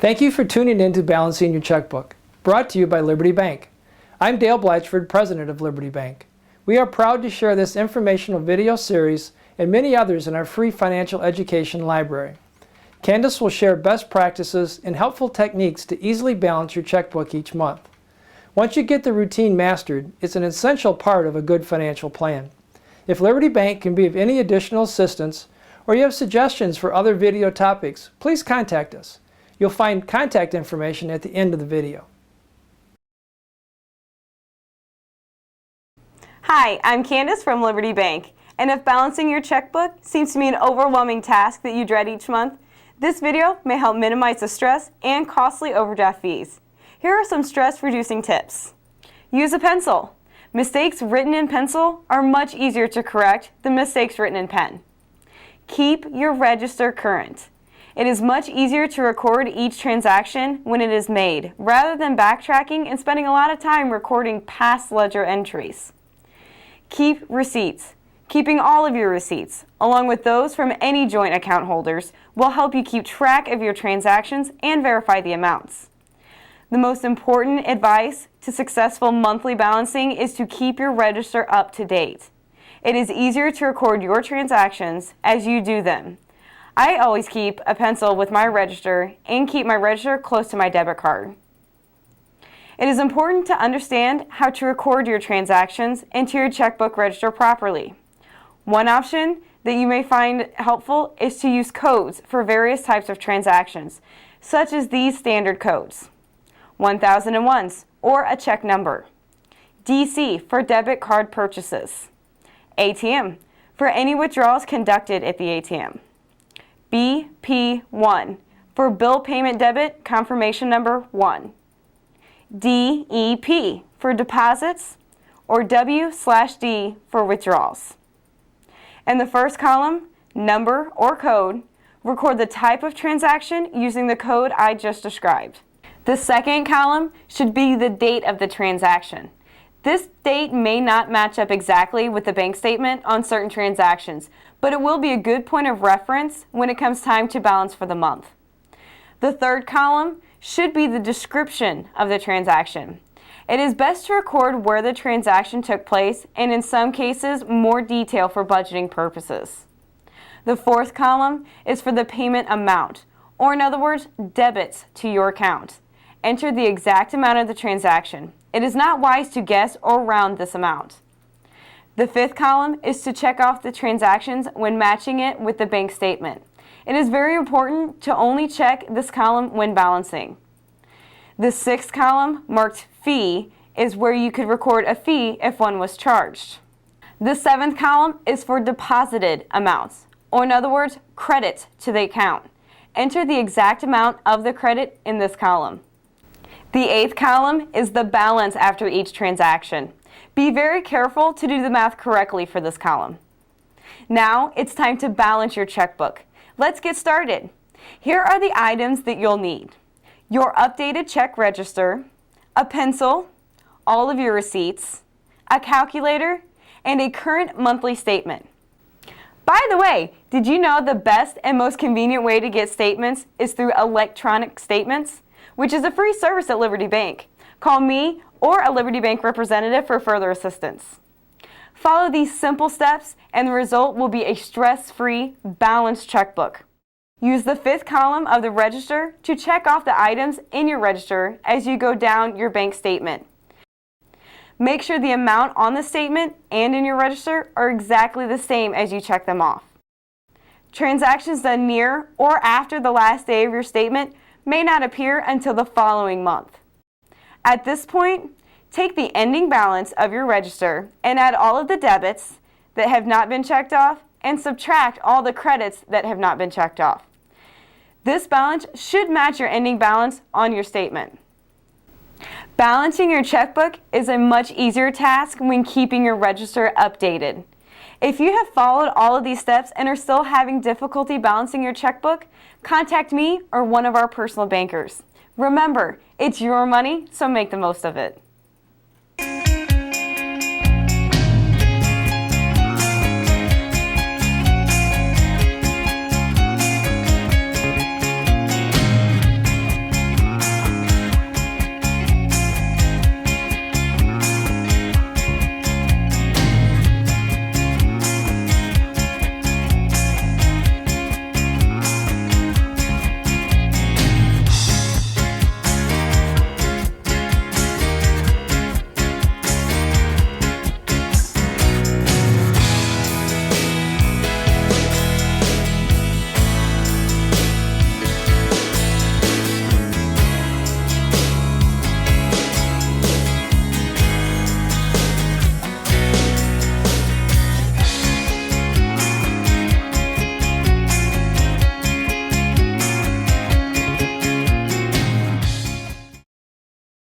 Thank you for tuning in to Balancing Your Checkbook, brought to you by Liberty Bank. I'm Dale Blatchford, President of Liberty Bank. We are proud to share this informational video series and many others in our free financial education library. Candace will share best practices and helpful techniques to easily balance your checkbook each month. Once you get the routine mastered, it's an essential part of a good financial plan. If Liberty Bank can be of any additional assistance, or you have suggestions for other video topics, please contact us. You'll find contact information at the end of the video. Hi, I'm Candace from Liberty Bank, and if balancing your checkbook seems to be an overwhelming task that you dread each month, this video may help minimize the stress and costly overdraft fees. Here are some stress-reducing tips. Use a pencil. Mistakes written in pencil are much easier to correct than mistakes written in pen. Keep your register current. It is much easier to record each transaction when it is made, rather than backtracking and spending a lot of time recording past ledger entries. Keep receipts. Keeping all of your receipts, along with those from any joint account holders, will help you keep track of your transactions and verify the amounts. The most important advice to successful monthly balancing is to keep your register up to date. It is easier to record your transactions as you do them. I always keep a pencil with my register and keep my register close to my debit card. It is important to understand how to record your transactions into your checkbook register properly. One option that you may find helpful is to use codes for various types of transactions, such as these standard codes: 1001s or a check number, DC for debit card purchases, ATM for any withdrawals conducted at the ATM, BP1 for bill payment debit confirmation number 1, DEP for deposits, or W/D for withdrawals. In the first column, number or code, record the type of transaction using the code I just described. The second column should be the date of the transaction. This date may not match up exactly with the bank statement on certain transactions, but it will be a good point of reference when it comes time to balance for the month. The third column should be the description of the transaction. It is best to record where the transaction took place and, in some cases, more detail for budgeting purposes. The fourth column is for the payment amount, or in other words, debits to your account. Enter the exact amount of the transaction. It is not wise to guess or round this amount. The fifth column is to check off the transactions when matching it with the bank statement. It is very important to only check this column when balancing. The sixth column, marked fee, is where you could record a fee if one was charged. The seventh column is for deposited amounts, or in other words, credit to the account. Enter the exact amount of the credit in this column. The eighth column is the balance after each transaction. Be very careful to do the math correctly for this column. Now it's time to balance your checkbook. Let's get started. Here are the items that you'll need: your updated check register, a pencil, all of your receipts, a calculator, and a current monthly statement. By the way, did you know the best and most convenient way to get statements is through electronic statements, which is a free service at Liberty Bank? Call me or a Liberty Bank representative for further assistance. Follow these simple steps and the result will be a stress-free, balanced checkbook. Use the fifth column of the register to check off the items in your register as you go down your bank statement. Make sure the amount on the statement and in your register are exactly the same as you check them off. Transactions done near or after the last day of your statement may not appear until the following month. At this point, take the ending balance of your register and add all of the debits that have not been checked off and subtract all the credits that have not been checked off. This balance should match your ending balance on your statement. Balancing your checkbook is a much easier task when keeping your register updated. If you have followed all of these steps and are still having difficulty balancing your checkbook, contact me or one of our personal bankers. Remember, it's your money, so make the most of it.